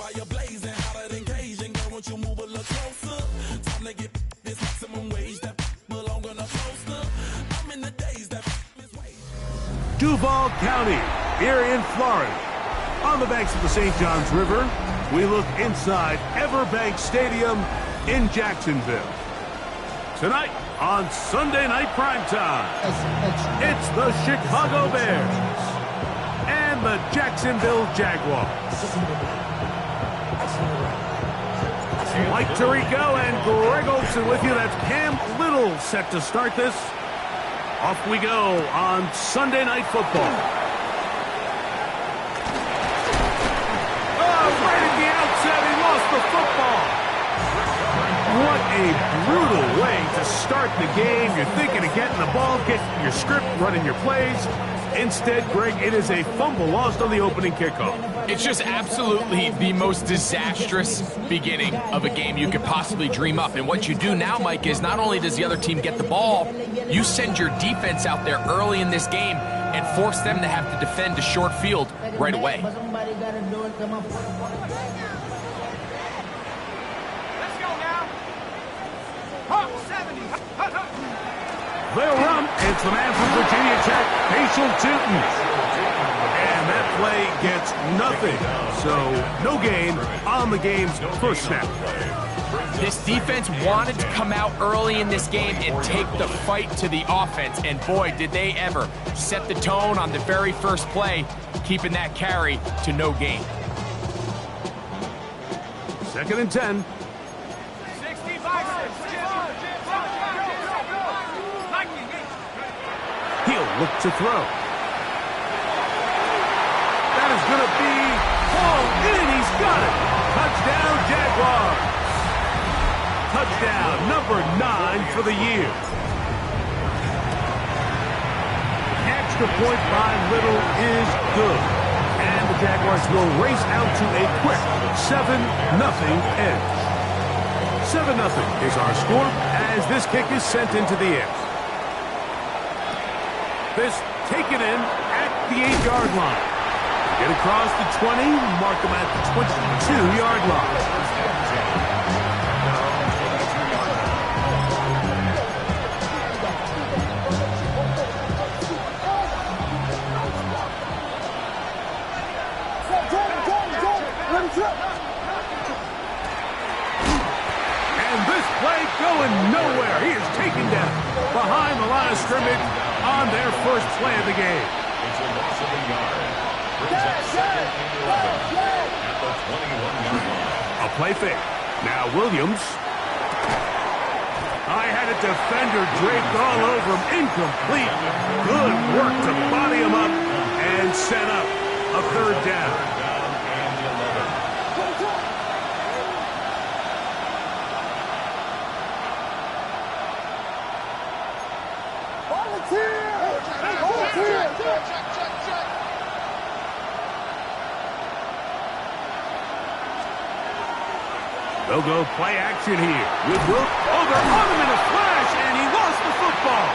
fire blazing, hotter than Cajun. Girl, won't you move a little closer? Time to get this maximum wage that belong on a poster. I'm in the days that Duuuval County, here in Florida. On the banks of the St. Johns River, we look inside Everbank Stadium in Jacksonville. Tonight on Sunday Night Primetime, it's the Chicago Bears and the Jacksonville Jaguars. Mike Tirico and Greg Olson with you. That's Cam Little set to start this. Off we go on Sunday Night Football. Oh, right at the outset, he lost the football. What a brutal way to start the game. You're thinking of getting the ball, getting your script, running your plays. Instead, Greg, it is a fumble lost on the opening kickoff. It's just absolutely the most disastrous beginning of a game you could possibly dream up. And what you do now, Mike, is not only does the other team get the ball, you send your defense out there early in this game and force them to have to defend a short field right away. They'll run. It's the man from Virginia Tech, Facial Tootin. And that play gets nothing. So no gain on the game's first snap. This defense wanted to come out early in this game and take the fight to the offense. And boy, did they ever set the tone on the very first play, keeping that carry to no gain. 2nd and 10. He'll look to throw. That is going to be hauled in. He's got it. Touchdown, Jaguars. Touchdown, number 9 for the year. Extra point by Little is good. And the Jaguars will race out to a quick 7-0 edge. 7-0 is our score as this kick is sent into the air. This taken in at the 8-yard line. Get across the 20, mark them at the 22-yard line. And this play going nowhere. He is taken down behind the line of scrimmage on their first play of the game. A play fake. Now Williams. I had a defender draped all over him. Incomplete. Good work to body him up and set up a 3rd down. They'll go play action here with Wilt. Oh, they're on him in a flash, and he lost the football.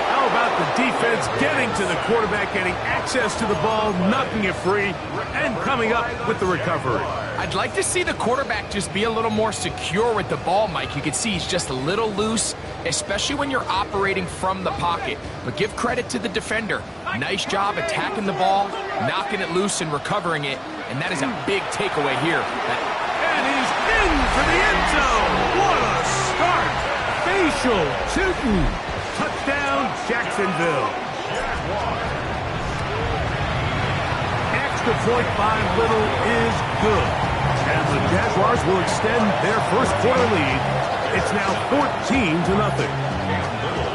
How about the defense getting to the quarterback, getting access to the ball, knocking it free, and coming up with the recovery? I'd like to see the quarterback just be a little more secure with the ball, Mike. You can see he's just a little loose, especially when you're operating from the pocket. But give credit to the defender. Nice job attacking the ball, knocking it loose and recovering it. And that is a big takeaway here. And he's into the end zone. What a start. Facial Tootin. Touchdown, Jacksonville. Extra point by Little is good. And the Jaguars will extend their first quarter lead. It's now 14-0.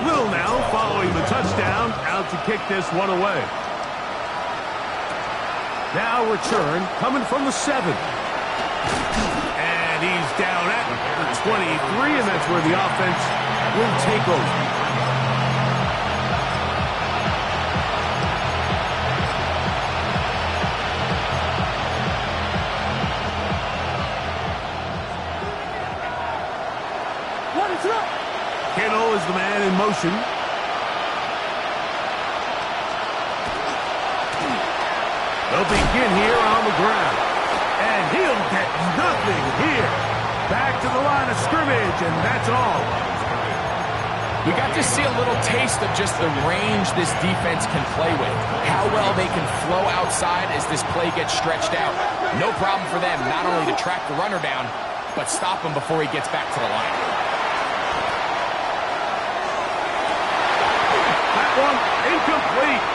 Little now following the touchdown, out to kick this one away. Now return coming from the 7. And he's down at the 23, and that's where the offense will take over. Kittle is the man in motion. They'll begin here on the ground. And he'll get nothing here. Back to the line of scrimmage, and that's all. We got to see a little taste of just the range this defense can play with. How well they can flow outside as this play gets stretched out. No problem for them not only to track the runner down, but stop him before he gets back to the line. That one incomplete.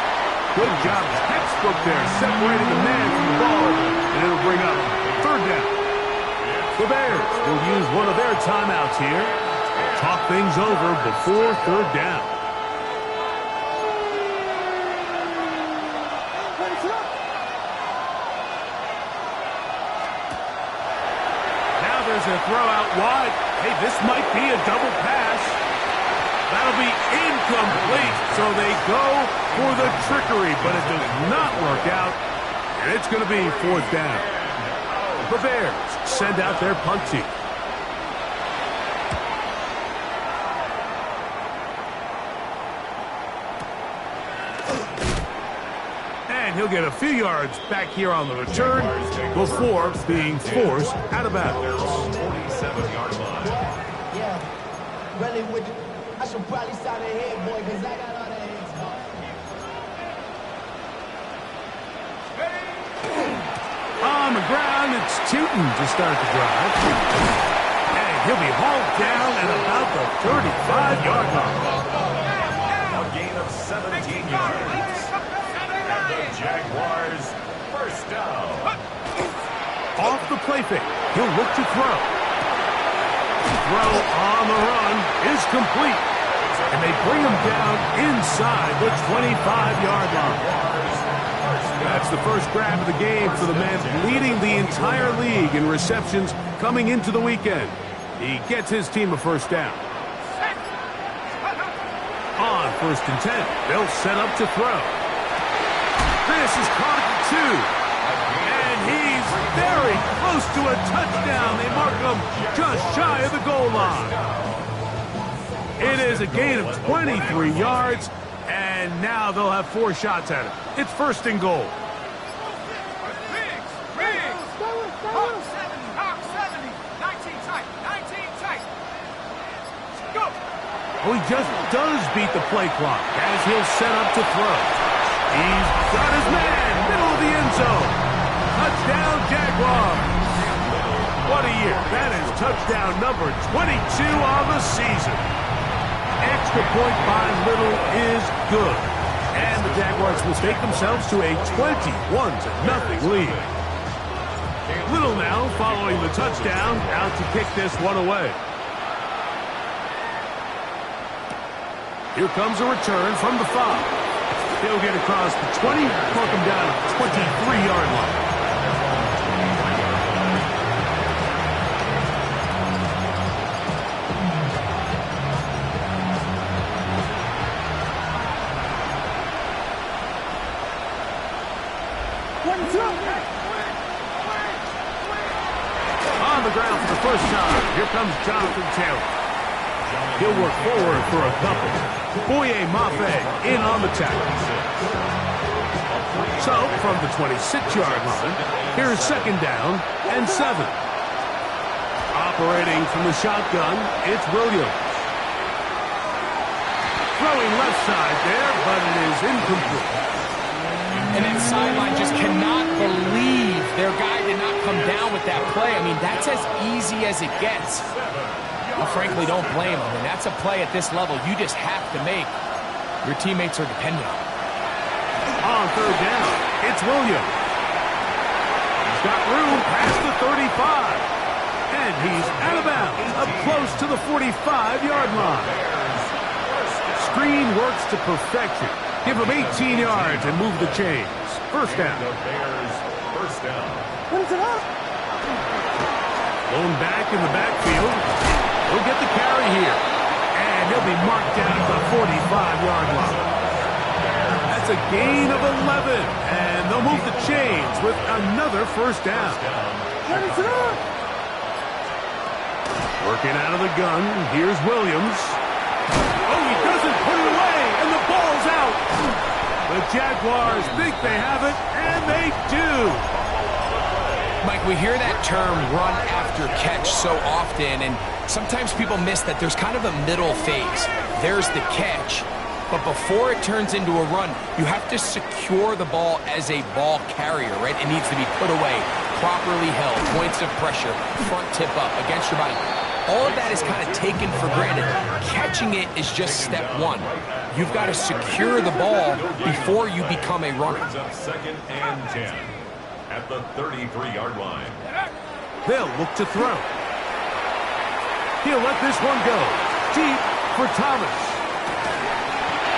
Good job, textbook there, separating the man from the ball, and it'll bring up third down. The Bears will use one of their timeouts here. Talk things over before third down. Now there's a throw out wide. Hey, this might be a double pass. That'll be incomplete. So they go for the trickery, but it does not work out. And it's going to be fourth down. The Bears send out their punt team. And he'll get a few yards back here on the return before being forced out of bounds. 47-yard line. Yeah, really would you? I should probably start ahead, boy, because I got all the heads. On the ground, it's Tootin to start the drive. And he'll be hauled down at about the 35-yard line. A gain of 17 yards. And the Jaguars first down. Off the play fake, he'll look to throw. Throw on the run is complete. And they bring him down inside the 25-yard line. That's the first grab of the game for the man leading the entire league in receptions coming into the weekend. He gets his team a first down. On 1st and 10, they'll set up to throw. This is caught at the 2. And he's very close to a touchdown. They mark him just shy of the goal line. It is a gain of 23 yards. And now they'll have 4 shots at it. It's 1st and goal. Oh, he just does beat the play clock as he'll set up to throw. He's got his man, middle of the end zone. Touchdown, Jaguars. What a year. That is touchdown number 22 on the season. Extra point by Little is good. And the Jaguars will take themselves to a 21-0 lead. Little now following the touchdown, out to kick this one away. Here comes a return from the 5. He'll get across the 20, mark him down at the 23-yard line. On the ground for the first time, here comes Jonathan Taylor. He'll work forward for a couple. Boye Mafe in on the tackle. So, from the 26-yard line, here's 2nd down and 7. Operating from the shotgun, it's Williams. Throwing left side there, but it is incomplete. And that sideline just cannot believe their guy did not come down with that play. I mean, that's as easy as it gets. I frankly don't blame him. And that's a play at this level you just have to make. Your teammates are dependent on it. On 3rd down, it's Williams. He's got room past the 35. And he's out of bounds, up close to the 45-yard line. Screen works to perfection. Give him 18 yards and move the chains. First down. The Bears first down. Going back in the backfield. He'll get the carry here. And he'll be marked down at the 45-yard line. That's a gain of 11. And they'll move the chains with another first down. Working out of the gun. Here's Williams. Oh, he doesn't put it away. And the ball's out. The Jaguars think they have it, and they do. Mike, we hear that term run after catch so often, and sometimes people miss that there's kind of a middle phase. There's the catch, but before it turns into a run, you have to secure the ball as a ball carrier, right? It needs to be put away, properly held, points of pressure, front tip up, against your body. All of that is kind of taken for granted. Catching it is just step one. You've got to secure the ball before you become a runner. Second and 10 at the 33-yard line. They'll look to throw. He'll let this one go. Deep for Thomas.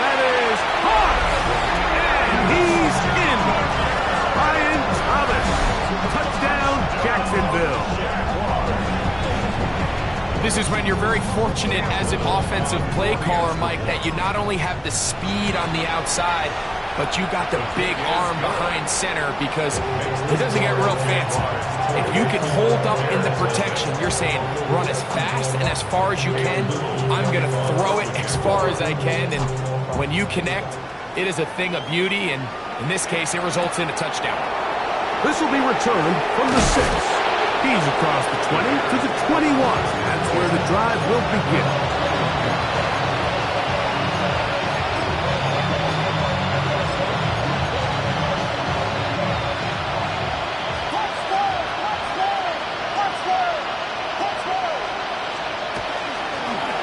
That is hard. And he's in. Ryan Thomas. Touchdown, Jacksonville. This is when you're very fortunate as an offensive play caller, Mike, that you not only have the speed on the outside, but you got the big arm behind center, because it doesn't get real fancy. If you can hold up in the protection, you're saying run as fast and as far as you can. I'm going to throw it as far as I can, and when you connect, it is a thing of beauty, and in this case, it results in a touchdown. This will be returned from the 6. He's across the 20 to the 21. That's where the drive will begin.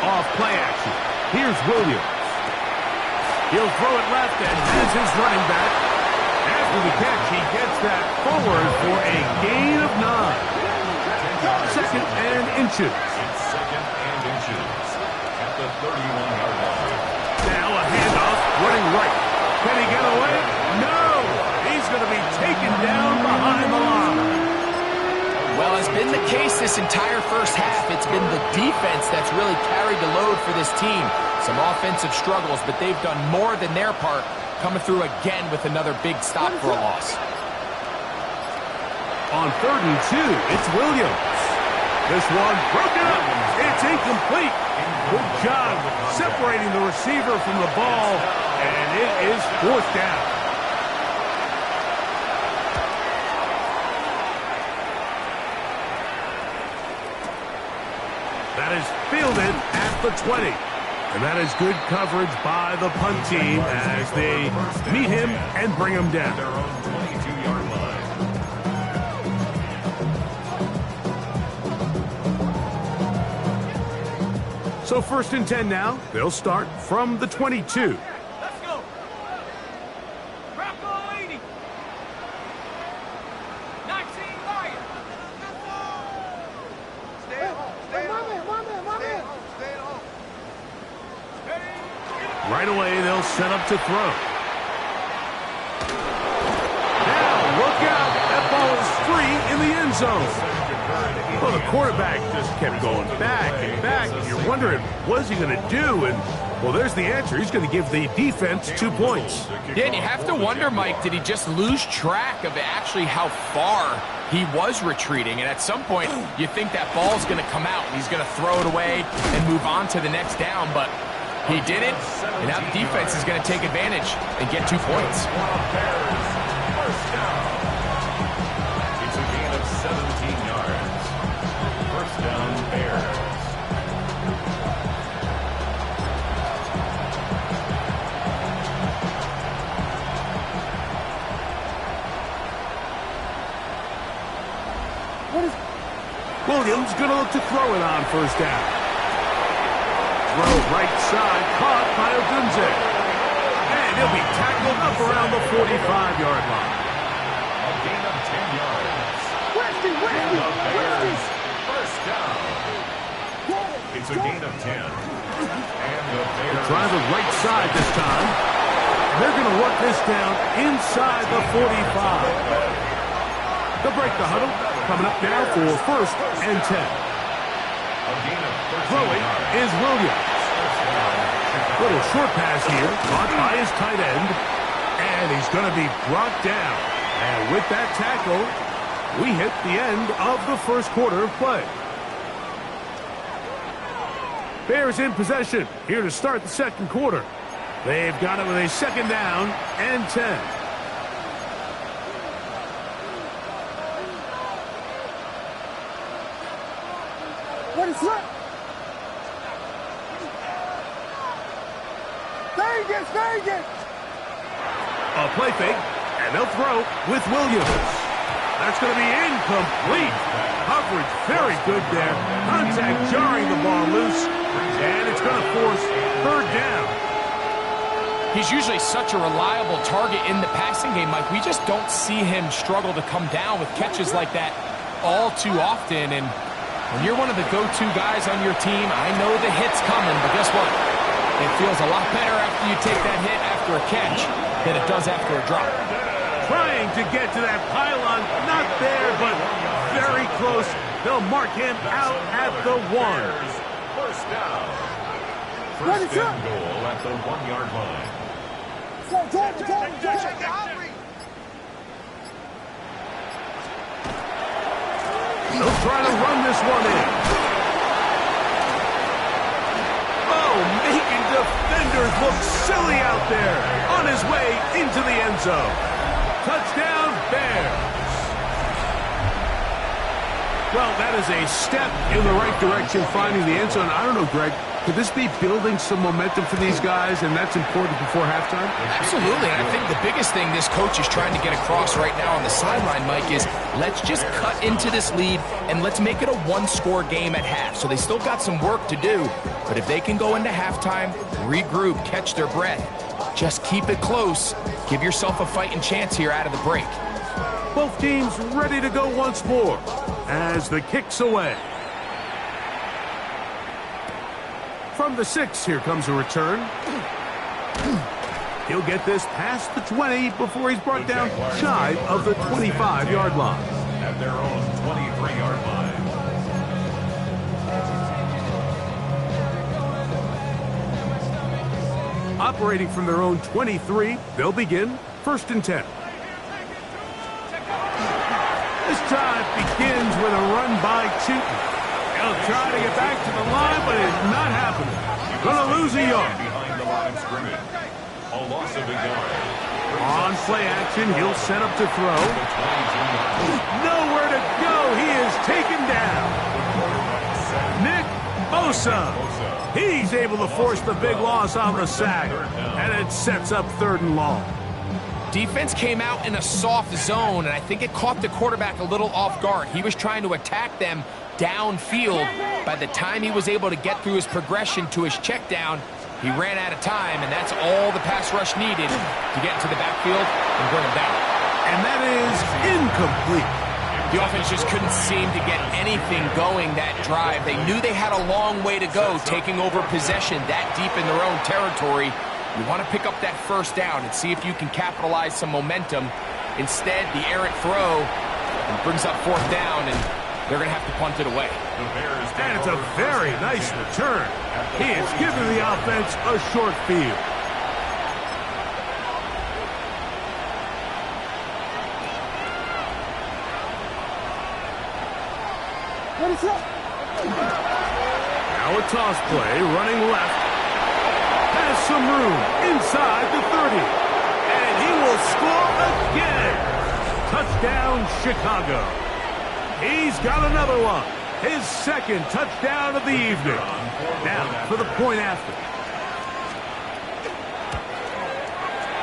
Off play action. Here's Williams. He'll throw it left and has his running back. After the catch, he gets that forward for a gain of 9. Second and inches. It's second and inches at the 31-yard line. Now a handoff, running right. Can he get away? No! He's going to be taken down behind the line. Well, as been the case this entire first half, it's been the defense that's really carried the load for this team. Some offensive struggles, but they've done more than their part, coming through again with another big stop for a loss. On 3rd and 2, it's Williams. This one broken up. It's incomplete. Good job separating the receiver from the ball, and it is 4th down. That is fielded at the 20. And that is good coverage by the punt team as they meet him and bring him down. Their own 22-yard line. So 1st and 10 now. They'll start from the 22. Let's go. Drop on 80. 19 Lion. Stay home. Stay home. Stay home. Stay home. Right away, they'll set up to throw. Now, look out. That ball is free in the end zone. Well, the quarterback just kept going back and back, and you're wondering, what's he going to do? And, well, there's the answer. He's going to give the defense 2 points. Yeah, and you have to wonder, Mike, did he just lose track of actually how far he was retreating? And at some point, you think that ball's going to come out, and he's going to throw it away and move on to the next down, but he didn't, and now the defense is going to take advantage and get 2 points. First down. It's a gain of 17 yards. First down, Bears. Williams going to look to throw it on 1st down. Throw right side, caught by Odunze. And he'll be tackled up around the 45-yard line. A gain of 10 yards. And the Bears, first down. It's a gain of 10. And the Bears Try the right side this time. They're going to work this down inside the 45. They'll break the huddle. Coming up now for 1st and 10. Throwing is Williams. Little short pass here, caught by his tight end, and he's going to be brought down. And with that tackle, we hit the end of the 1st quarter of play. Bears in possession, here to start the 2nd quarter. They've got it with a second down and 10. What is that? Vegas! A play fake, and they'll throw with Williams. That's going to be incomplete. Coverage very good there. Contact jarring the ball loose, and it's going to force third down. He's usually such a reliable target in the passing game, Mike. We just don't see him struggle to come down with catches like that all too often. And when you're one of the go-to guys on your team, I know the hit's coming, but guess what? It feels a lot better after you take that hit after a catch than it does after a drop. Trying to get to that pylon, not there, but very close. They'll mark him out at the 1. First down. First and goal at the 1-yard line. They'll try to run this one in. Oh, making defenders look silly out there. On his way into the end zone. Touchdown, Bears. Well, that is a step in the right direction, finding the end zone. I don't know, Greg. Could this be building some momentum for these guys, and that's important before halftime? Absolutely. And I think the biggest thing this coach is trying to get across right now on the sideline, Mike, is let's just cut into this lead and let's make it a one-score game at half. So they still got some work to do, but if they can go into halftime, regroup, catch their breath, just keep it close, give yourself a fighting chance here out of the break. Both teams ready to go once more as the kick's away. From the 6, here comes a return. He'll get this past the 20 before he's brought down shy of the 25-yard line. At their own 23-yard line. Operating from their own 23, they'll begin first and 10. This drive begins with a run by Cheaton. He'll try to get back to the line, but it's not happening. Gonna lose a yard. Behind the line of scrimmage. A loss of a yard. On play action, he'll set up to throw. Nowhere to go. He is taken down. Nick Bosa. He's able to force the big loss on the sack, and it sets up 3rd and long. Defense came out in a soft zone, and I think it caught the quarterback a little off guard. He was trying to attack them downfield. By the time he was able to get through his progression to his check down, he ran out of time, and that's all the pass rush needed to get into the backfield and bring him down. And that is incomplete. The offense just couldn't seem to get anything going that drive. They knew they had a long way to go, taking over possession that deep in their own territory. You want to pick up that first down and see if you can capitalize some momentum. Instead, the errant throw brings up 4th down, and they're going to have to punt it away. And it's a very nice return. He has given the offense a short field. Now a toss play, running left. Has some room inside the 30. And he will score again. Touchdown, Chicago. He's got another one. His 2nd touchdown of the evening. Now for the point after.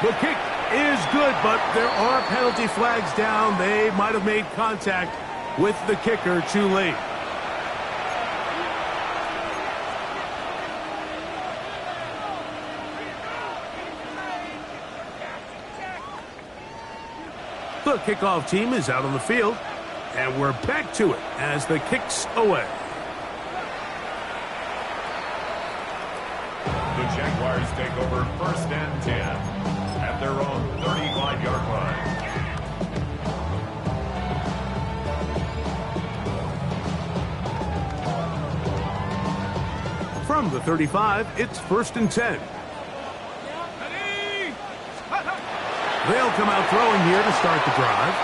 The kick is good, but there are penalty flags down. They might have made contact with the kicker too late. The kickoff team is out on the field, and we're back to it as the kick's away. The Jaguars take over 1st and 10 at their own 35-yard line. From the 35, it's 1st and 10. They'll come out throwing here to start the drive.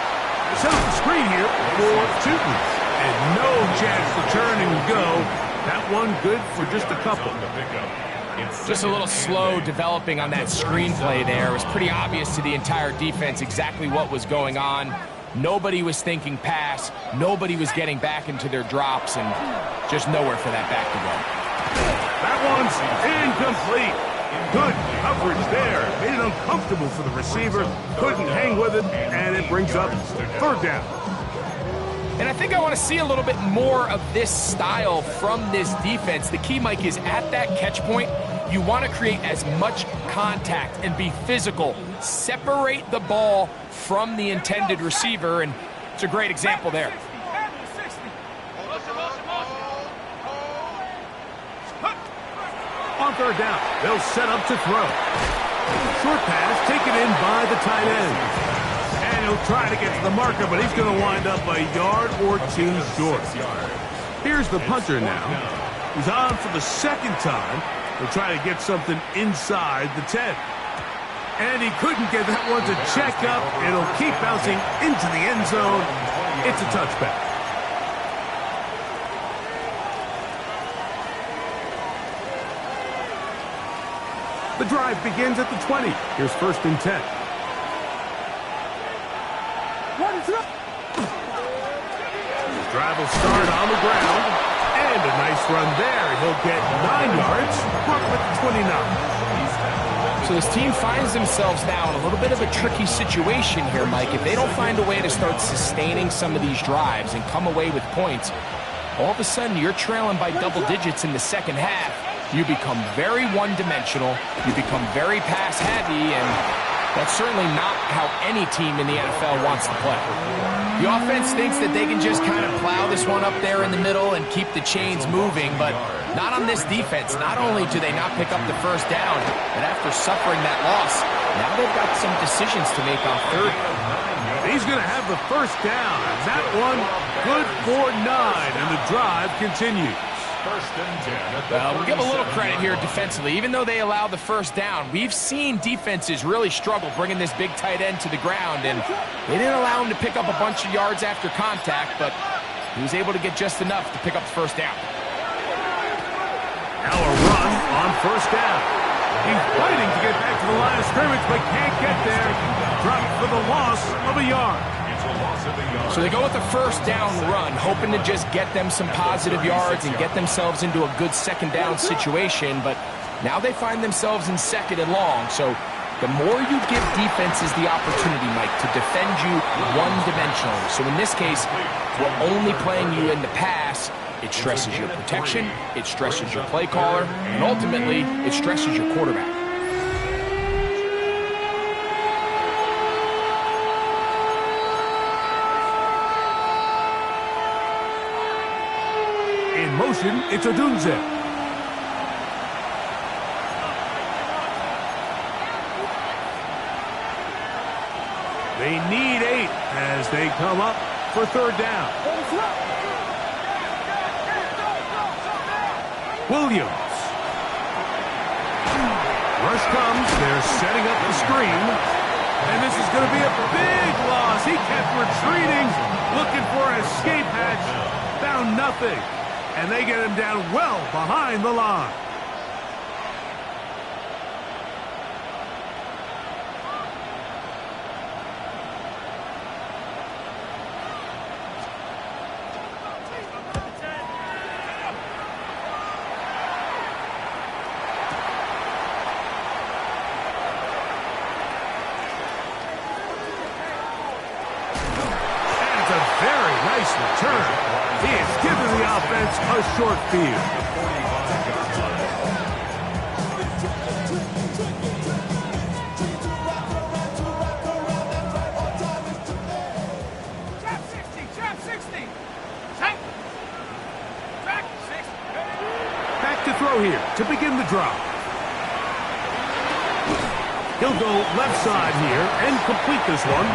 Set up the screen here for Cheaton. And no chance to turn and go. That one good for just a couple. Just a little slow developing on that screenplay there. It was pretty obvious to the entire defense exactly what was going on. Nobody was thinking pass. Nobody was getting back into their drops, and just nowhere for that back to go. That one's incomplete. Good coverage there. Made it uncomfortable for the receiver. Couldn't hang with it, and it brings up third down. And I think I want to see a little bit more of this style from this defense. The key, Mike, is at that catch point, you want to create as much contact and be physical. Separate the ball from the intended receiver, and it's a great example there. On third down, they'll set up to throw. Short pass taken in by the tight end. And he'll try to get to the marker, but he's going to wind up a yard or two short. Here's the punter now. He's on for the second time. He'll try to get something inside the 10. And he couldn't get that one to check up. It'll keep bouncing into the end zone. It's a touchback. The drive begins at the 20. Here's first and 10. His drive will start on the ground. And a nice run there. He'll get 9 yards. Brooklyn 29. So this team finds themselves now in a little bit of a tricky situation here, Mike. If they don't find a way to start sustaining some of these drives and come away with points, all of a sudden you're trailing by double digits in the second half. You become very one-dimensional. You become very pass-heavy, and that's certainly not how any team in the NFL wants to play. The offense thinks that they can just kind of plow this one up there in the middle and keep the chains moving, but not on this defense. Not only do they not pick up the first down, but after suffering that loss, now they've got some decisions to make on third. He's going to have the first down. That one good for 9, and the drive continues. Well, we'll give a little credit here defensively. Even though they allowed the first down, we've seen defenses really struggle bringing this big tight end to the ground, and they didn't allow him to pick up a bunch of yards after contact, but he was able to get just enough to pick up the first down. Now a run on first down. He's fighting to get back to the line of scrimmage, but can't get there. Dropped for the loss of a yard. So they go with the first down run, hoping to just get them some positive yards and get themselves into a good second down situation, but now they find themselves in second and long. So the more you give defenses the opportunity, Mike, to defend you one-dimensionally. So in this case, we're only playing you in the pass. It stresses your protection, it stresses your play caller, and ultimately, it stresses your quarterback. In motion, it's a Duuuval. They need 8 as they come up for third down. Williams. Rush comes. They're setting up the screen. And this is going to be a big loss. He kept retreating, looking for an escape hatch. Found nothing. And they get him down well behind the line. Return. He has given the offense a short field. Trap 60. Back to throw here to begin the drop. He'll go left side here and complete this one.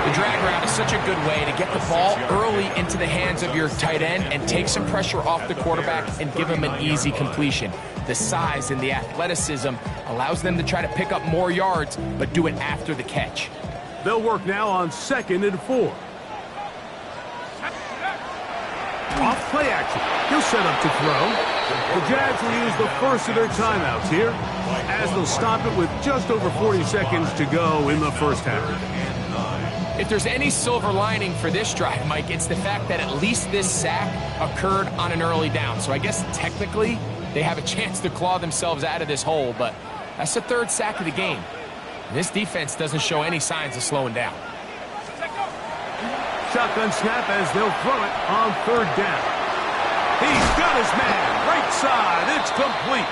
The drag route is such a good way to get the ball early into the hands of your tight end and take some pressure off the quarterback and give him an easy completion. The size and the athleticism allows them to try to pick up more yards, but do it after the catch. They'll work now on 2nd and 4. Off play action. He'll set up to throw. The Jags will use the first of their timeouts here, as they'll stop it with just over 40 seconds to go in the first half. If there's any silver lining for this drive, Mike, it's the fact that at least this sack occurred on an early down. So I guess technically they have a chance to claw themselves out of this hole, but that's the third sack of the game. And this defense doesn't show any signs of slowing down. Shotgun snap as they'll throw it on third down. He's got his man, right side, it's complete.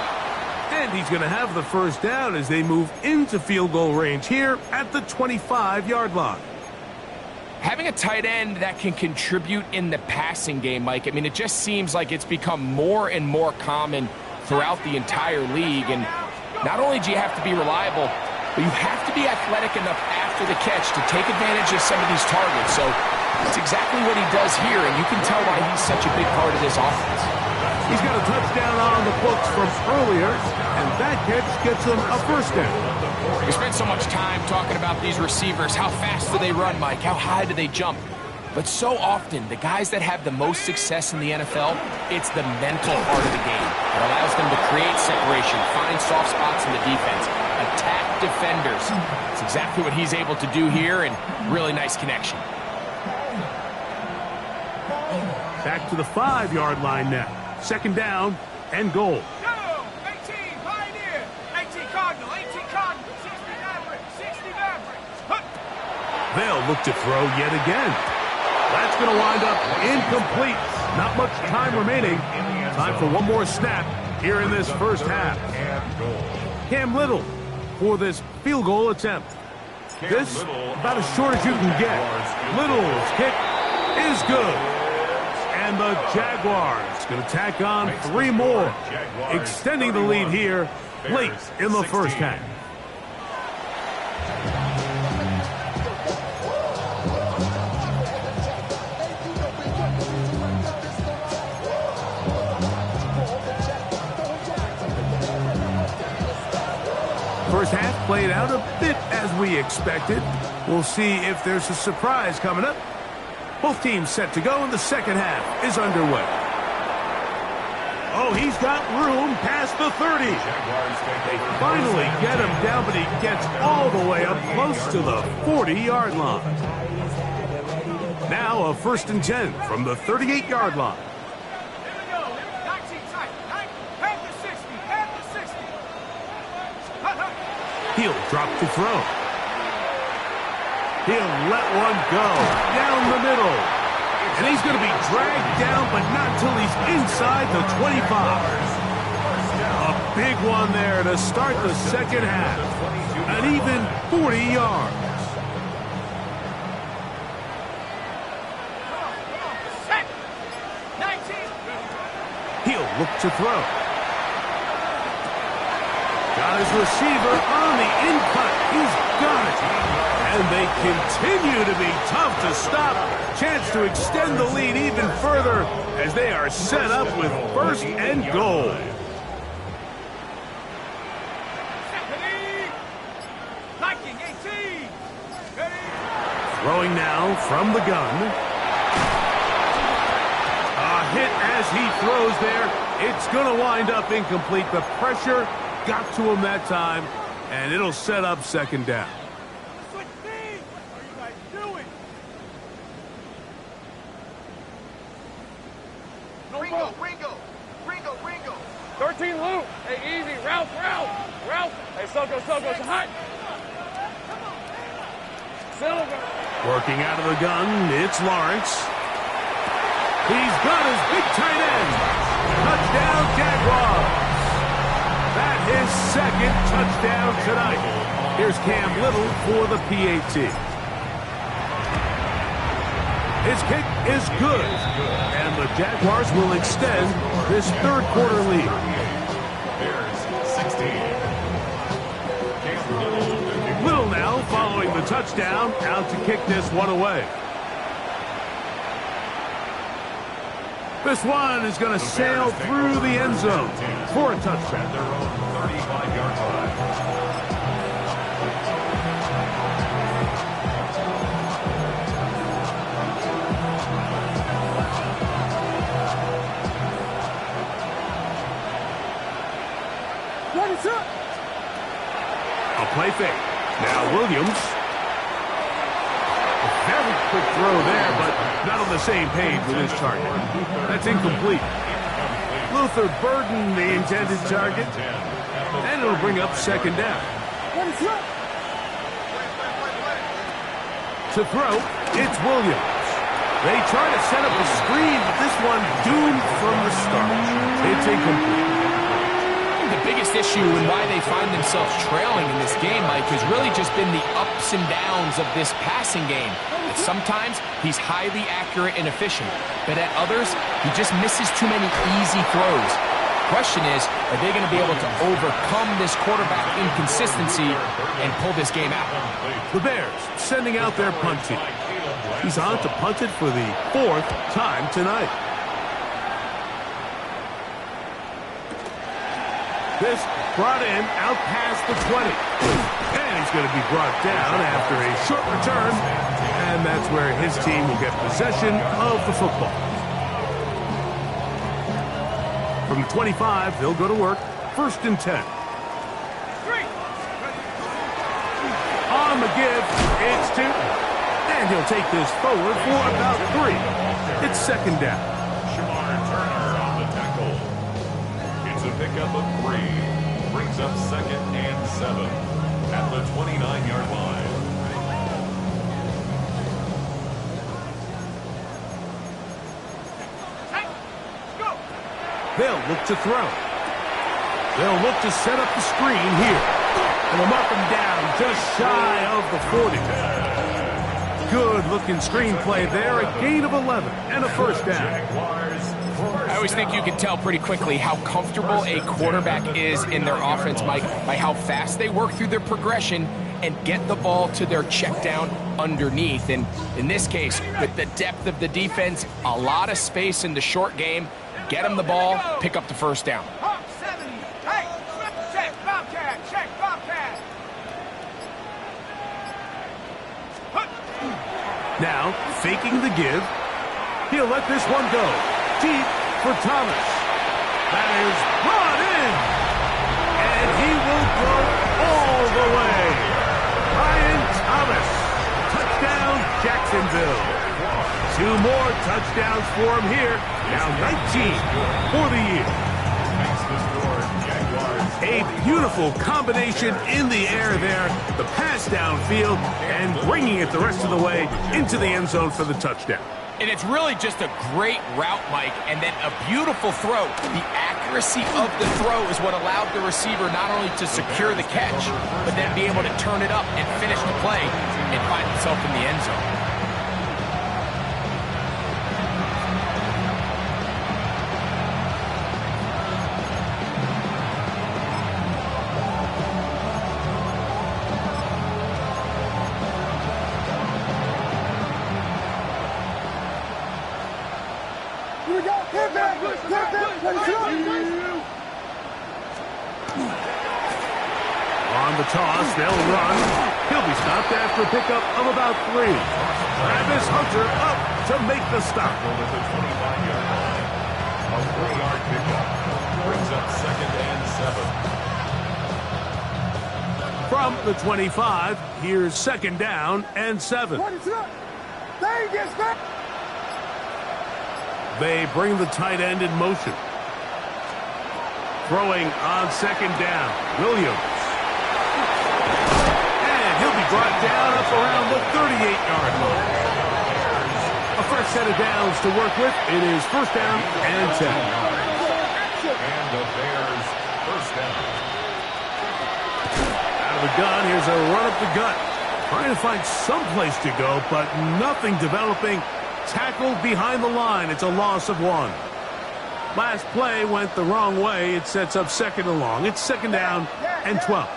And he's going to have the first down as they move into field goal range here at the 25-yard line. Having a tight end that can contribute in the passing game, Mike, I mean, it just seems like it's become more and more common throughout the entire league. And not only do you have to be reliable, but you have to be athletic enough after the catch to take advantage of some of these targets. So it's exactly what he does here, and you can tell why he's such a big part of this offense. He's got a touchdown on the books from earlier, and that catch gets him a first down. We spent so much time talking about these receivers. How fast do they run, Mike? How high do they jump? But so often, the guys that have the most success in the NFL, it's the mental part of the game. It allows them to create separation, find soft spots in the defense, attack defenders. It's exactly what he's able to do here, and really nice connection. Back to the 5-yard line now. Second down and goal. Go! 18, Pioneer! 18, Cardinal, 18, Cardinal, 60, Maverick, 60, Maverick. Hup. They'll look to throw yet again. That's going to wind up incomplete. Not much time remaining. Time for one more snap here in this first half. Cam Little for this field goal attempt. This about as short as you can get. Little's kick is good. And the Jaguars going to tack on 3 more, extending the lead here late in the first half. First half played out a bit as we expected. We'll see if there's a surprise coming up. Both teams set to go, and the second half is underway. Oh, he's got room past the 30. They finally get him down, but he gets all the way up close to the 40-yard line. Now a 1st and 10 from the 38-yard line. Here we go. 19 tight. Half the 60. Half the 60. Hut, hut. He'll drop to throw. He'll let one go down the middle. And he's going to be dragged down, but not until he's inside the 25. A big one there to start the second half. An even 40 yards. Set. 19. He'll look to throw. Got his receiver on the in-cut. He's got it. And they continue to be tough to stop. Chance to extend the lead even further as they are set up with 1st and goal. Liking 18. Ready? Throwing now from the gun. A hit as he throws there. It's going to wind up incomplete. The pressure got to him that time, and it'll set up second down. What are you guys doing? Ringo. 13 loop. Hey, easy. Ralph. Hey, Soko's hot. Silver. Working out of the gun, it's Lawrence. He's got his big tight end. Touchdown, Jaguars. That his second touchdown tonight. Here's Cam Little for the PAT. His kick is good. And the Jaguars will extend this third quarter lead. Bears 16. Little now following the touchdown, out to kick this one away. This one is going to sail through the end zone for a touchdown. Their own 35-yard line. fake. Now Williams. Very quick throw there, but not on the same page with his target. That's incomplete. Luther burdened the intended target, and it'll bring up second down. To throw, it's Williams. They try to set up a screen, but this one doomed from the start. It's incomplete. The biggest issue and why they find themselves trailing in this game, Mike, has really just been the ups and downs of this passing game. At sometimes, he's highly accurate and efficient, but at others, he just misses too many easy throws. Question is, are they going to be able to overcome this quarterback inconsistency and pull this game out? The Bears sending out their punt team. He's on to punt it for the 4th time tonight. This brought in out past the 20. And he's going to be brought down after a short return. And that's where his team will get possession of the football. From the 25, they'll go to work. 1st and 10. On the give, it's 2. And he'll take this forward for about 3. It's second down. It's a pickup of 3. Brings up 2nd and 7 at the 29-yard line. They'll look to throw. They'll look to set up the screen here. And they'll mark him down just shy of the 40. Good-looking screenplay there. A gain of 11 and a first down. I always think you can tell pretty quickly how comfortable a quarterback is in their offense, Mike, by how fast they work through their progression and get the ball to their check down underneath. And in this case, with the depth of the defense, a lot of space in the short game, get them the ball, pick up the first down. Check, Bobcat, check, Bobcat. Now, faking the give. He'll let this one go. Deep for Thomas. That is brought in. And he will go all the way. Ryan Thomas. Touchdown, Jacksonville. 2 more touchdowns for him here. Now 19 for the year. A beautiful combination in the air there. The pass downfield and bringing it the rest of the way into the end zone for the touchdown. And it's really just a great route, Mike, and then a beautiful throw. The accuracy of the throw is what allowed the receiver not only to secure the catch, but then be able to turn it up and finish the play and find himself in the end zone. On the toss, they'll run. He'll be stopped after a pickup of about 3. Travis Hunter up to make the stop. At the 25-yard line. A 3-yard pickup. Brings up 2nd and 7. From the 25, here's 2nd down and 7. They bring the tight end in motion. Throwing on 2nd down, Williams. And he'll be brought down up around the 38-yard line. A fresh set of downs to work with. It is 1st down and 10. And the Bears first down. Out of the gun, here's a run up the gut. Trying to find some place to go, but nothing developing. Tackled behind the line. It's a loss of 1. Last play went the wrong way. It sets up 2nd and long. It's 2nd down and 12.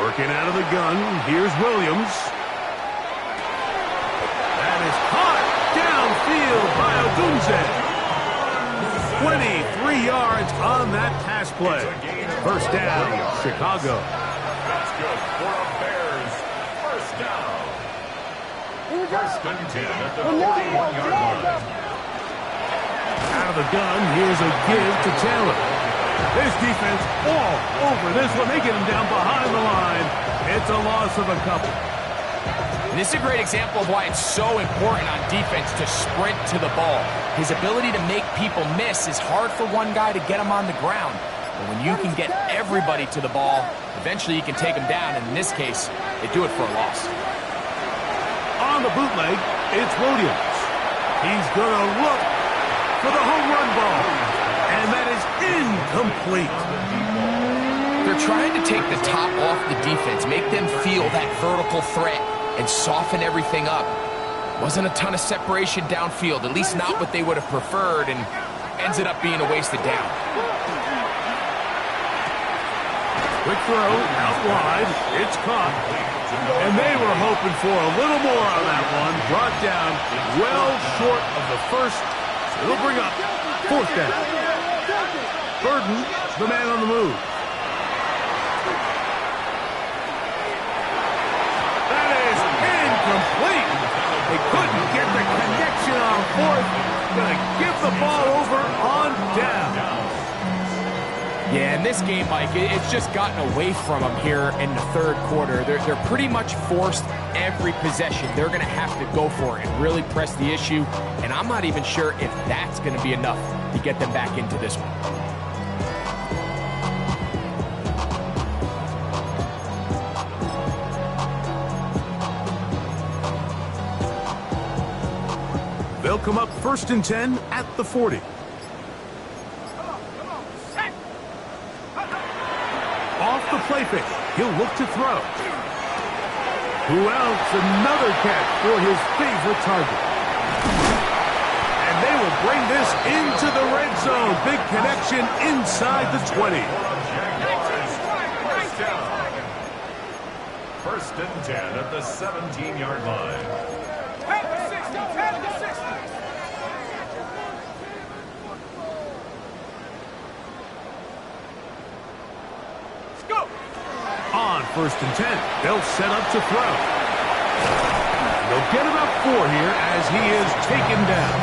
Working out of the gun. Here's Williams. That is caught downfield by Odunze. 23 yards on that pass play. First down, Chicago. That's good for a Bears first down. 1st and 10 at the 41-yard line. Out of the gun, here's a give to Taylor. This defense all over this one. They get him down behind the line. It's a loss of a couple. And this is a great example of why it's so important on defense to sprint to the ball. His ability to make people miss is hard for one guy to get him on the ground. But when you can get everybody to the ball, eventually you can take them down. And in this case, they do it for a loss. On the bootleg, it's Williams. He's going to look for the home run ball. And that is incomplete. They're trying to take the top off the defense, make them feel that vertical threat, and soften everything up. Wasn't a ton of separation downfield, at least not what they would have preferred, and ends it up being a wasted down. Quick throw, out wide, it's caught. And they were hoping for a little more on that one. Brought down well short of the first. It'll bring up fourth down. Burden, the man on the move. That is incomplete. They couldn't get the connection on fourth. Gonna give the ball over on down. Yeah, in this game, Mike, it's just gotten away from them here in the third quarter. They're pretty much forced every possession. They're going to have to go for it and really press the issue. And I'm not even sure if that's going to be enough to get them back into this one. They'll come up 1st and 10 at the 40. Off the play fake, he'll look to throw. Who else? Another catch for his favorite target. And they will bring this into the red zone. Big connection inside the 20. First and 10 at the 17-yard line. On 1st and 10, they'll set up to throw. They'll get about 4 here as he is taken down.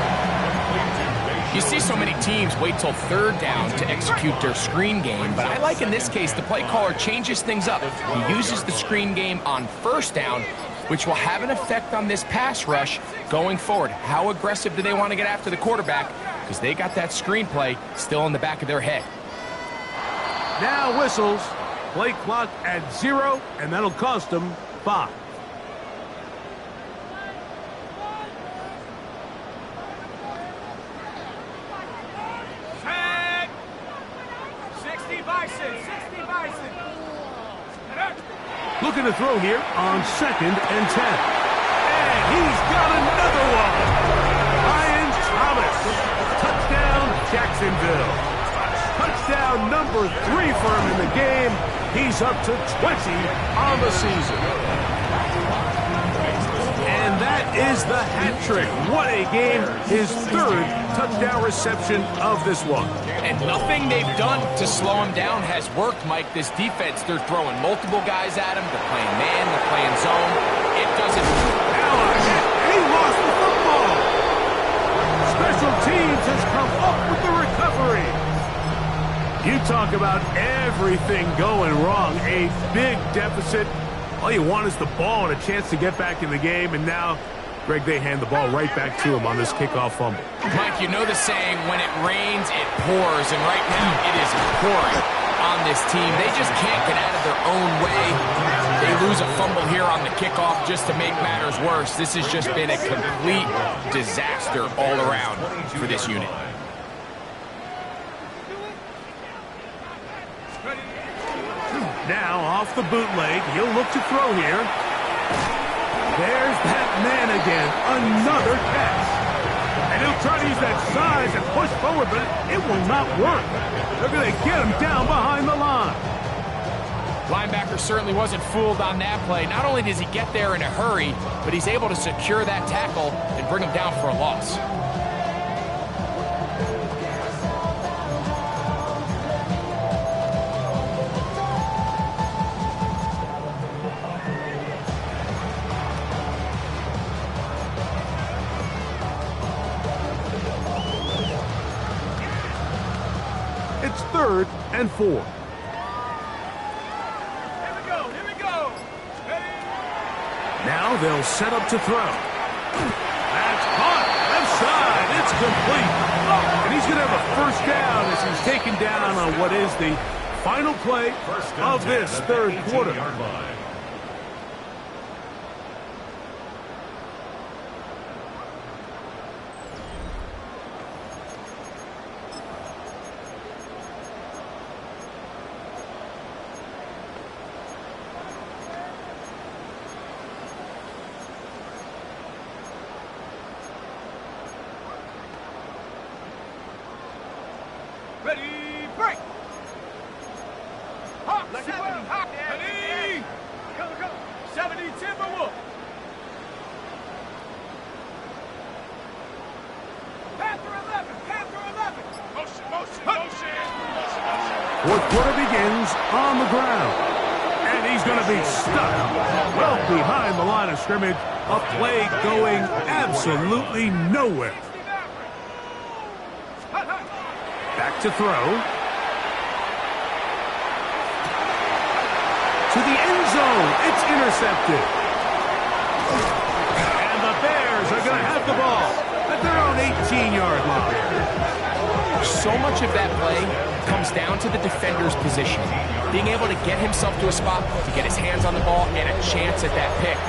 You see so many teams wait till 3rd down to execute their screen game, but I like in this case the play caller changes things up. He uses the screen game on 1st down, which will have an effect on this pass rush going forward. How aggressive do they want to get after the quarterback? Because they got that screen play still in the back of their head. Now whistles. Play clock at 0, and that'll cost them 5. Set. 60 Bison. 60 Bison. Looking to throw here on 2nd and 10. And he's got another one. Ryan Thomas. Touchdown, Jacksonville. Touchdown number 3 for him in the game. He's up to 20 on the season. And that is the hat trick. What a game. His 3rd touchdown reception of this one. And nothing they've done to slow him down has worked, Mike. This defense, they're throwing multiple guys at him. They're playing man, they're playing zone. It doesn't... Now a hit. He lost the football. Special teams has come up with the recovery. You talk about everything going wrong. A big deficit. All you want is the ball and a chance to get back in the game. And now, Greg, they hand the ball right back to him on this kickoff fumble. Mike, you know the saying, when it rains, it pours. And right now, it is pouring on this team. They just can't get out of their own way. They lose a fumble here on the kickoff just to make matters worse. This has just been a complete disaster all around for this unit. Now off the bootleg, he'll look to throw here. There's that man again, another catch. And he'll try to use that size and push forward, but it will not work. They're going to get him down behind the line. Linebacker certainly wasn't fooled on that play. Not only does he get there in a hurry, but he's able to secure that tackle and bring him down for a loss. It's 3rd and 4. Here we go, here we go. Ready? Now they'll set up to throw. That's caught. Left side. It's complete. And he's going to have a first down as he's taken down on what is the final play of this 3rd quarter. Ready, break! Hawk, 70, Hawk, ready! Go. 70, Timberwolf! Panther 11! Motion! 4th quarter begins on the ground. And he's going to be stuck well behind the line of scrimmage. A play going absolutely nowhere. Back to throw. To the end zone. It's intercepted. And the Bears are going to have the ball at their own 18-yard line. So much of that play comes down to the defender's position. Being able to get himself to a spot, to get his hands on the ball, and a chance at that pick.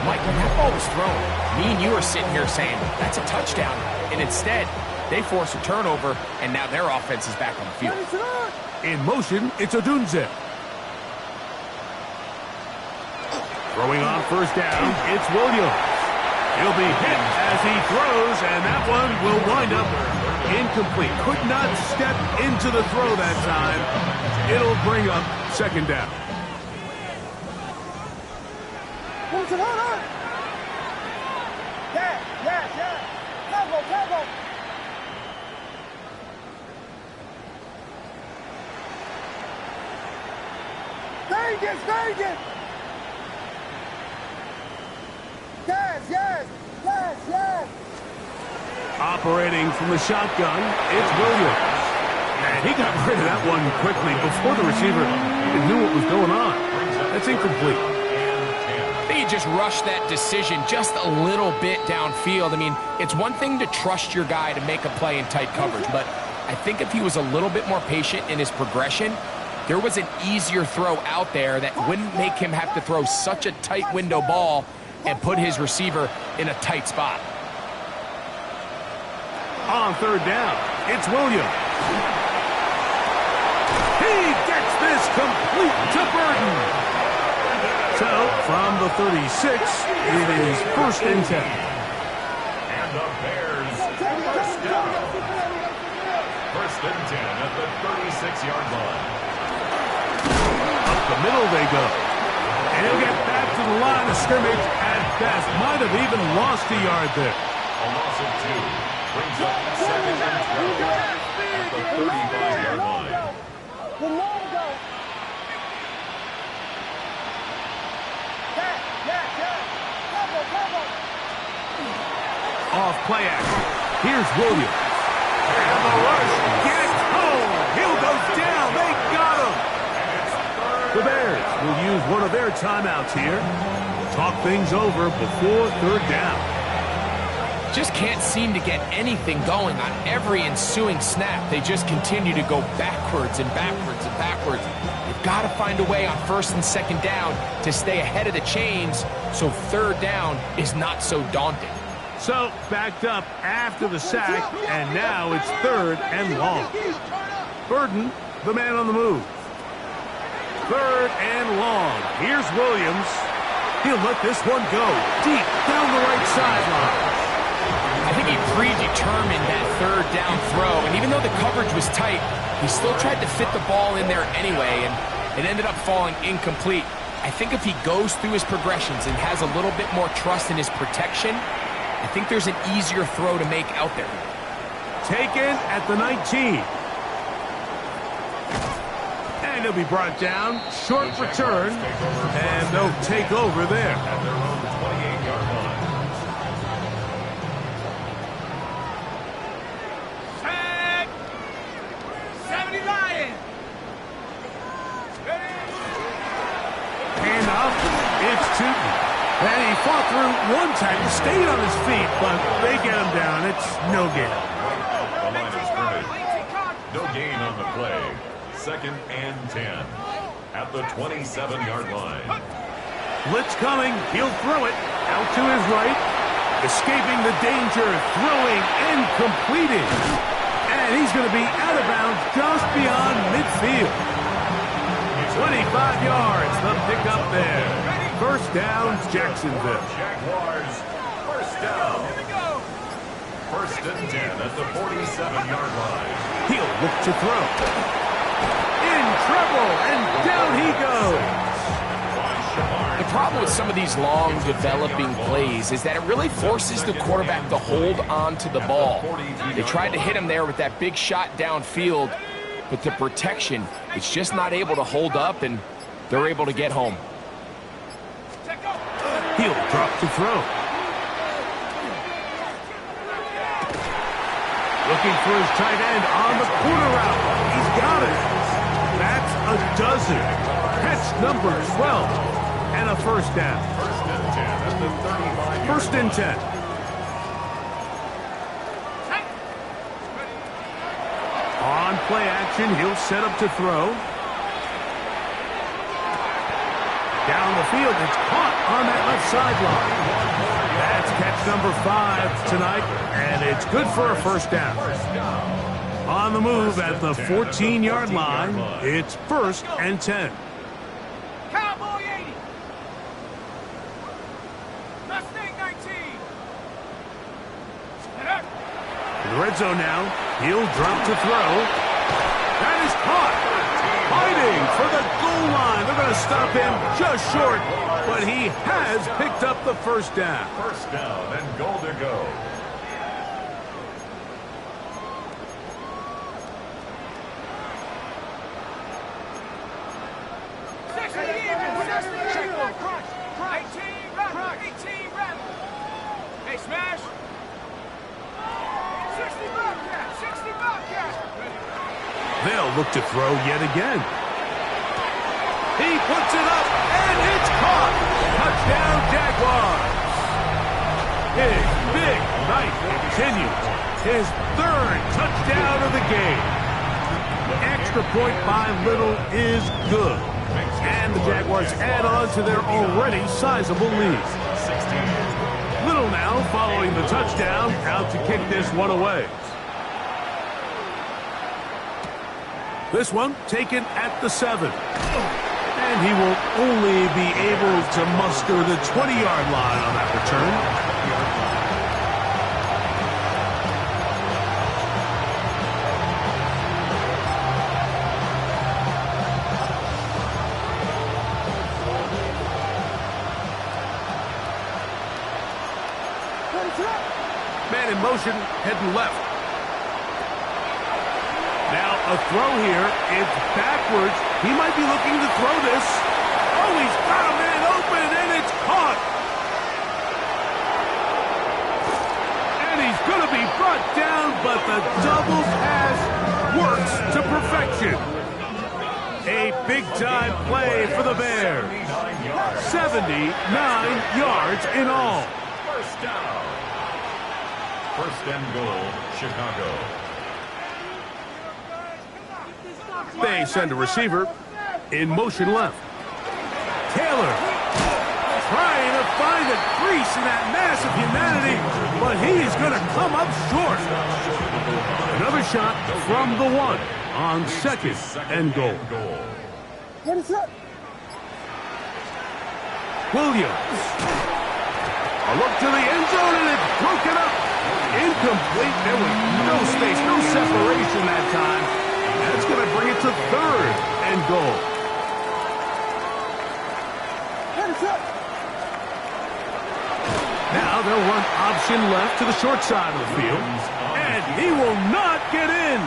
Mike, when that ball was thrown, me and you are sitting here saying, that's a touchdown. And instead, they force a turnover, and now their offense is back on the field. In motion, it's Duuuval. Throwing on first down, it's Williams. He'll be hit as he throws, and that one will wind up incomplete. Could not step into the throw that time. It'll bring up 2nd down. Yeah. Tempo. Vegas! Yes! Operating from the shotgun, it's Williams. And he got rid of that one quickly before the receiver even knew what was going on. That's incomplete. I think he just rushed that decision just a little bit downfield. I mean, it's one thing to trust your guy to make a play in tight coverage, but I think if he was a little bit more patient in his progression, there was an easier throw out there that wouldn't make him have to throw such a tight window ball and put his receiver in a tight spot. On 3rd down, it's Williams. He gets this complete to Burton. So, from the 36, it is 1st and 10. And the Bears first down. 1st and 10 at the 36-yard line. Up the middle they go. And he'll get back to the line of scrimmage at best. Might have even lost a yard there. A loss of 2 brings up 2nd and 12 at the 35-yard line. Off play action. Here's Williams. And the rush gets home. Hill goes down. They got him. The Bears will use one of their timeouts here. Talk things over before 3rd down. Just can't seem to get anything going on every ensuing snap. They just continue to go backwards and backwards and backwards. You've got to find a way on 1st and 2nd down to stay ahead of the chains so 3rd down is not so daunting. So, backed up after the sack, and now it's 3rd and long. Burton, the man on the move. 3rd and long. Here's Williams. He'll let this one go deep down the right sideline. I think he predetermined that 3rd down throw, and even though the coverage was tight, he still tried to fit the ball in there anyway, and it ended up falling incomplete. I think if he goes through his progressions and has a little bit more trust in his protection, I think there's an easier throw to make out there. Taken at the 19. And he'll be brought down. Short return. And they'll take over there. At their own 28-yard line. Set. 70 Lions. And he fought through one tackle, stayed on his feet, but they get him down. It's no gain. The line is scrimmage. No gain on the play. 2nd and 10 at the 27-yard line. Blitz coming. He'll throw it out to his right. Escaping the danger, throwing and completing. And he's going to be out of bounds just beyond midfield. 25 yards, the pickup there. First down, Jacksonville. Jaguars, first down. 1st and 10 at the 47-yard line. He'll look to throw. In trouble, and down he goes. The problem with some of these long developing plays is that it really forces the quarterback to hold on to the ball. They tried to hit him there with that big shot downfield, but the protection, it's just not able to hold up, and they're able to get home. He'll drop to throw. Looking for his tight end on the corner route. He's got it. That's a dozen. Catch number 12. And a first down. 1st and 10 at the 35-yard line. 1st and 10. On play action, he'll set up to throw. Down the field, it's caught on that left sideline. That's catch number 5 tonight, and it's good for a first down. On the move at the 14-yard line, it's 1st and 10. Cowboy 80. Mustang 19. In the red zone now, he'll drop to throw. That is caught. Fighting for the goal line. They're going to stop him just short, but he has picked up the first down. First down and goal to go. Hey, smash. 60 Bobcat. 60 Bobcat. They'll look to throw yet again. He puts it up, and it's caught. Touchdown, Jaguars. His big night continues. His 3rd touchdown of the game. Extra point by Little is good. And the Jaguars add on to their already sizable lead. Little now following the touchdown, out to kick this one away. This one taken at the 7. And he will only be able to muster the 20-yard line on that return. Man in motion, heading left. Now a throw here. It's backwards. He might be looking to throw this. Oh, he's got a man open, and it's caught. And he's going to be brought down, but the double pass works to perfection. A big-time play for the Bears. 79 yards in all. First down. 1st and goal, Chicago. They send a receiver in motion left. Taylor trying to find a crease in that mass of humanity, but he's going to come up short. Another shot from the 1 on 2nd and goal. Williams. A look to the end zone, and it's broken up. Incomplete. There was no space, no separation that time. That's going to bring it to 3rd and goal. Now they'll run option left to the short side of the field, and he will not get in.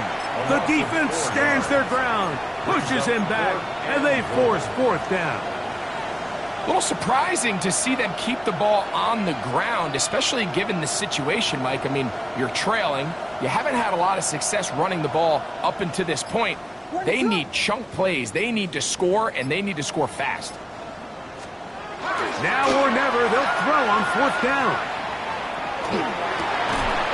The defense stands their ground, pushes him back, and they force 4th down. A little surprising to see them keep the ball on the ground, especially given the situation, Mike. I mean, you're trailing. You haven't had a lot of success running the ball up until this point. They need chunk plays. They need to score, and they need to score fast. Now or never, they'll throw on 4th down.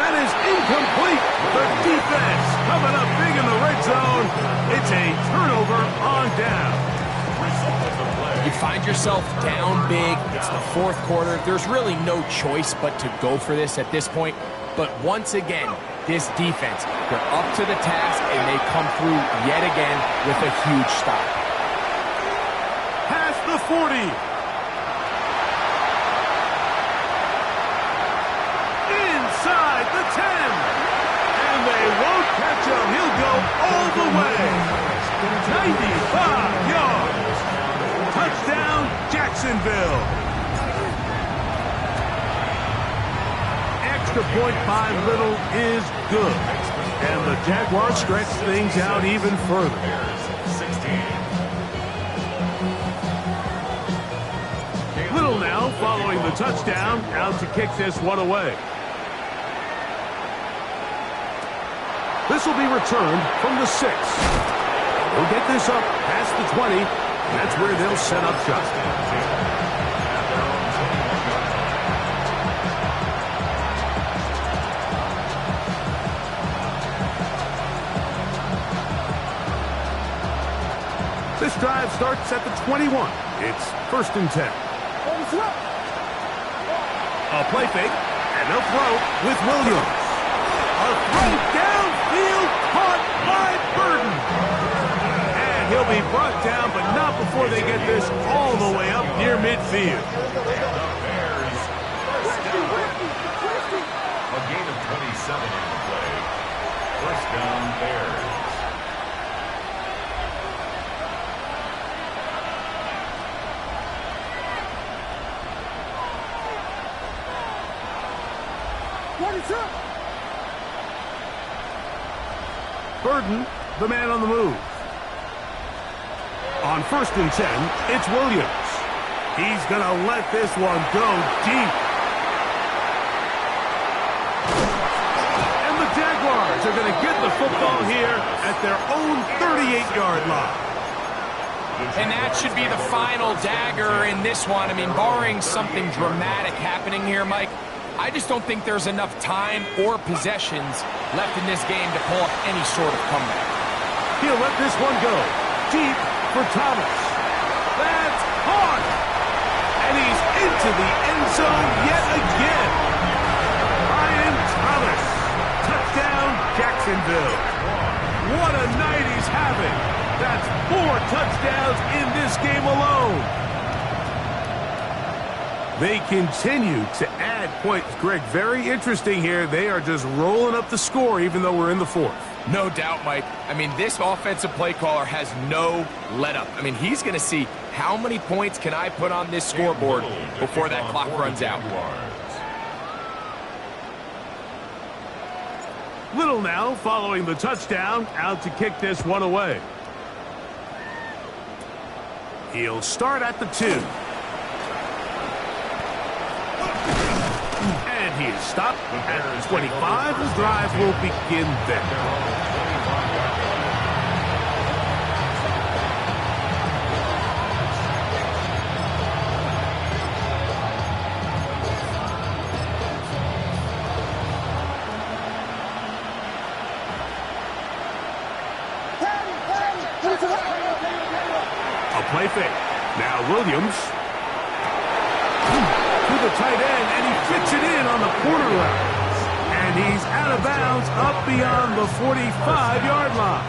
That is incomplete. The defense coming up big in the red zone. It's a turnover on down. You find yourself down big. It's the 4th quarter. There's really no choice but to go for this at this point. But once again, this defense, they're up to the task, and they come through yet again with a huge stop. Past the 40. Inside the 10. And they won't catch him. He'll go all the way. 95 yards. Touchdown, Jacksonville. Extra point by Little is good. And the Jaguars stretch things out even further. Little now following the touchdown, out to kick this one away. This will be returned from the 6. They'll get this up past the 20. That's where they'll set up shop. This drive starts at the 21. It's 1st and 10. A play fake, and they'll throw with Williams. A throw downfield caught by Burden. And he'll be brought down, but not before they get this all the way up near midfield. A gain of 27 on the play. 1st down, Bears. Burden, the man on the move. On 1st and 10, it's Williams. He's going to let this one go deep. And the Jaguars are going to get the football here at their own 38-yard line. And that should be the final dagger in this one. I mean, barring something dramatic happening here, Mike, I just don't think there's enough time or possessions left in this game to pull off any sort of comeback. He'll let this one go deep for Thomas. That's caught. And he's into the end zone yet again. Ryan Thomas. Touchdown, Jacksonville. What a night he's having. That's 4 touchdowns in this game alone. They continue to add points. Greg, very interesting here. They are just rolling up the score even though we're in the 4th. No doubt, Mike. I mean, this offensive play caller has no let-up. I mean, he's going to see how many points can I put on this scoreboard before that clock runs out. Little now following the touchdown, out to kick this one away. He'll start at the 2. And he is stopped at 25. The drive will begin there. Play fake. Now Williams to the tight end, and he fits it in on the corner route. And he's out of bounds up beyond the 45-yard line.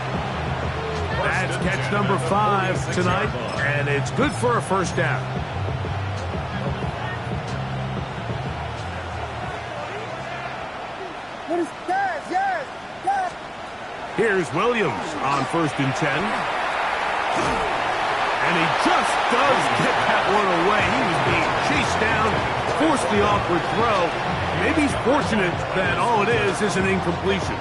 That's catch number 5 tonight, and it's good for a first down. Here's Williams on 1st and 10. And he just does get that one away. He was being chased down, forced the awkward throw. Maybe he's fortunate that all it is an incompletion.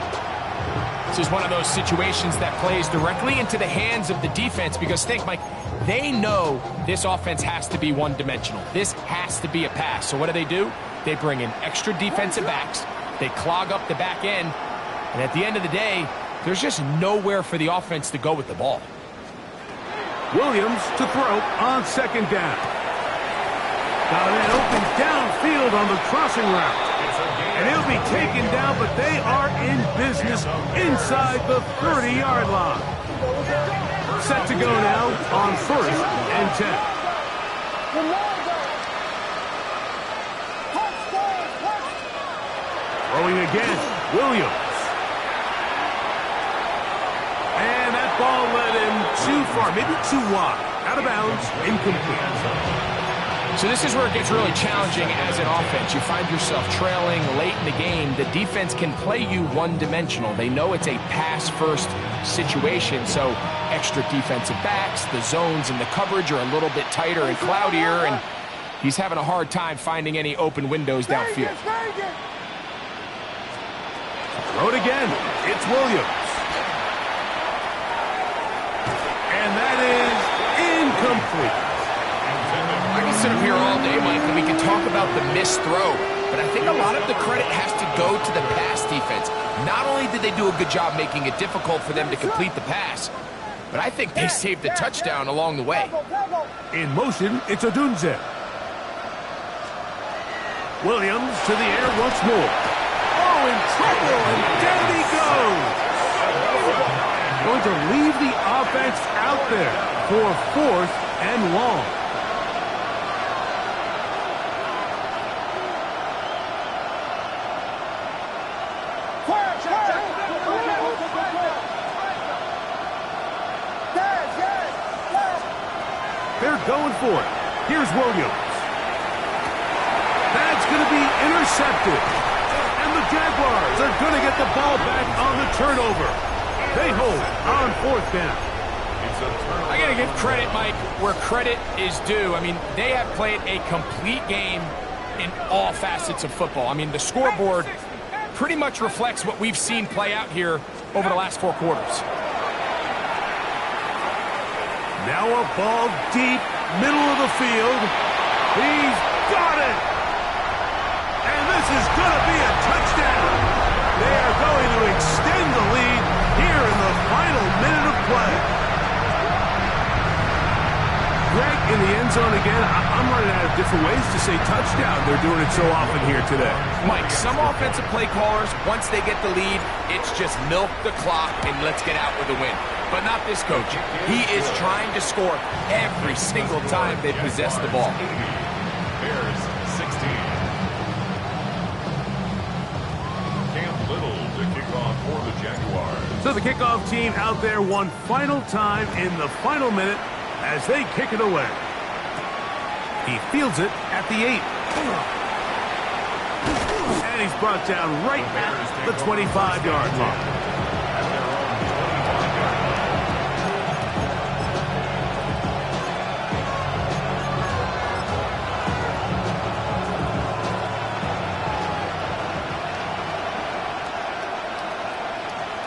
This is one of those situations that plays directly into the hands of the defense because, think, Mike, they know this offense has to be one-dimensional. This has to be a pass. So what do? They bring in extra defensive backs. They clog up the back end. And at the end of the day, there's just nowhere for the offense to go with the ball. Williams to throw on 2nd down. Got a man open downfield on the crossing route. And he'll be taken down, but they are in business inside the 30-yard line. Set to go now on 1st and 10. Throwing again, Williams. And that ball led him too far, maybe too wide. Out of bounds, incomplete. So this is where it gets really challenging as an offense. You find yourself trailing late in the game. The defense can play you one-dimensional. They know it's a pass-first situation, so extra defensive backs, the zones and the coverage are a little bit tighter and cloudier, and he's having a hard time finding any open windows downfield. Throw it again. It's Williams. And that is incomplete. I can sit up here all day, Mike, and we can talk about the missed throw, but I think a lot of the credit has to go to the pass defense. Not only did they do a good job making it difficult for them to complete the pass, but I think they saved the touchdown along the way. In motion, it's Duuuval. Williams to the air once more. Oh, in trouble, and down he goes. Going to leave the offense out there for 4th and long. They're going for it. Here's Williams. That's going to be intercepted. And the Jaguars are going to get the ball back on the turnover. They hold on 4th down. I got to give credit, Mike, where credit is due. I mean, they have played a complete game in all facets of football. I mean, the scoreboard pretty much reflects what we've seen play out here over the last 4 quarters. Now a ball deep, middle of the field. He's got it! And this is going to be a touchdown. They are going to extend the lead here in the final minute of play. Greg, in the end zone again. I'm running out of different ways to say touchdown. They're doing it so often here today. Mike, some offensive play callers, once they get the lead, it's just milk the clock and let's get out with a win. But not this coach. He is trying to score every single time they possess the ball. Bears 16. Cam Little to kick off for the Jaguars. So the kickoff team out there one final time in the final minute as they kick it away. He fields it at the 8. And he's brought down right at the 25-yard line.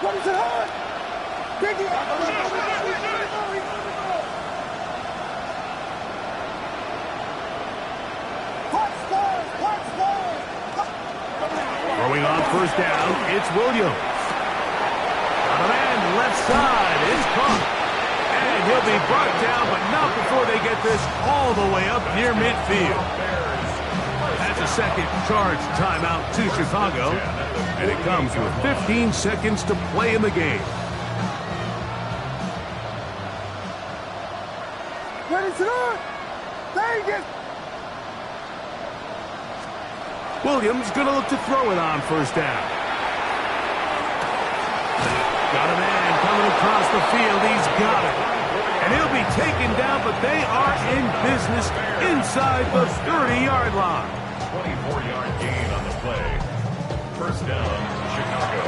What is it hard? Throwing on 1st down, it's Williams. Got a man left side, it's caught. And he'll be brought down, but not before they get this all the way up near midfield. That's a second charge timeout to Chicago. And it comes with 15 seconds to play in the game. What is it on? Vegas! Williams going to look to throw it on 1st down. Got a man coming across the field. He's got it. And he'll be taken down, but they are in business inside the 30-yard line. 24-yard gain on the play. 1st down, Chicago.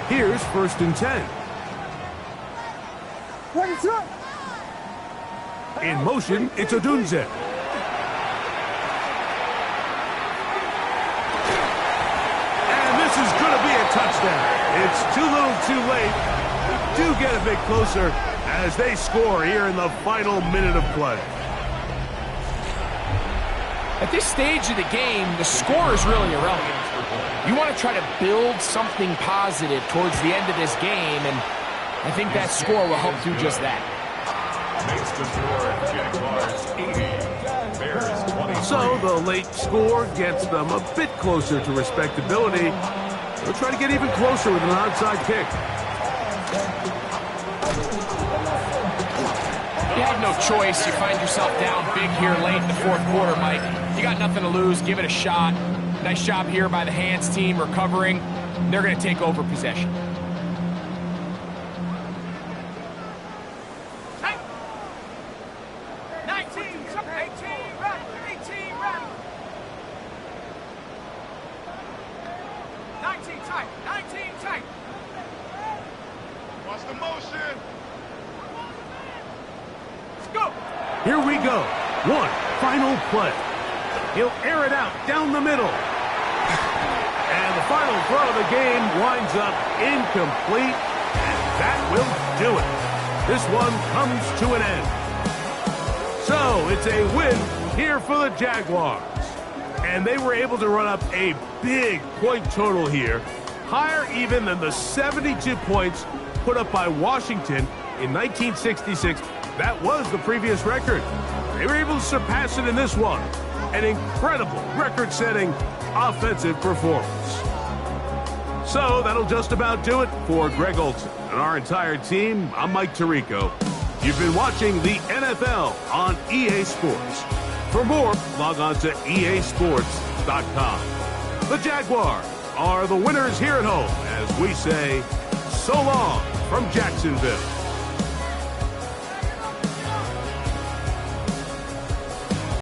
Here's 1st and 10. What is it? In motion, it's Duuuval. And this is going to be a touchdown. It's too little too late. Do get a bit closer as they score here in the final minute of play. At this stage of the game, the score is really irrelevant. You want to try to build something positive towards the end of this game, and I think that score will help do just that. Makes the score Jaguars 80, Bears 23. So the late score gets them a bit closer to respectability. They'll try to get even closer with an onside kick. You had no choice. You find yourself down big here late in the fourth quarter, Mike. You got nothing to lose. Give it a shot. Nice job here by the hands team recovering. They're going to take over possession. Hey. 19, 18, ready, 18, ready. 19 tight, 19 tight. Watch the motion. Go. Here we go. One final play. He'll air it out down the middle. And the final throw of the game winds up incomplete. And that will do it. This one comes to an end. So it's a win here for the Jaguars. And they were able to run up a big point total here. Higher even than the 72 points put up by Washington in 1966. That was the previous record. They were able to surpass it in this one. An incredible record-setting offensive performance. So that'll just about do it for Greg Olson and our entire team. I'm Mike Tirico. You've been watching the NFL on EA Sports. For more, log on to easports.com. The Jaguars are the winners here at home as we say so long from Jacksonville.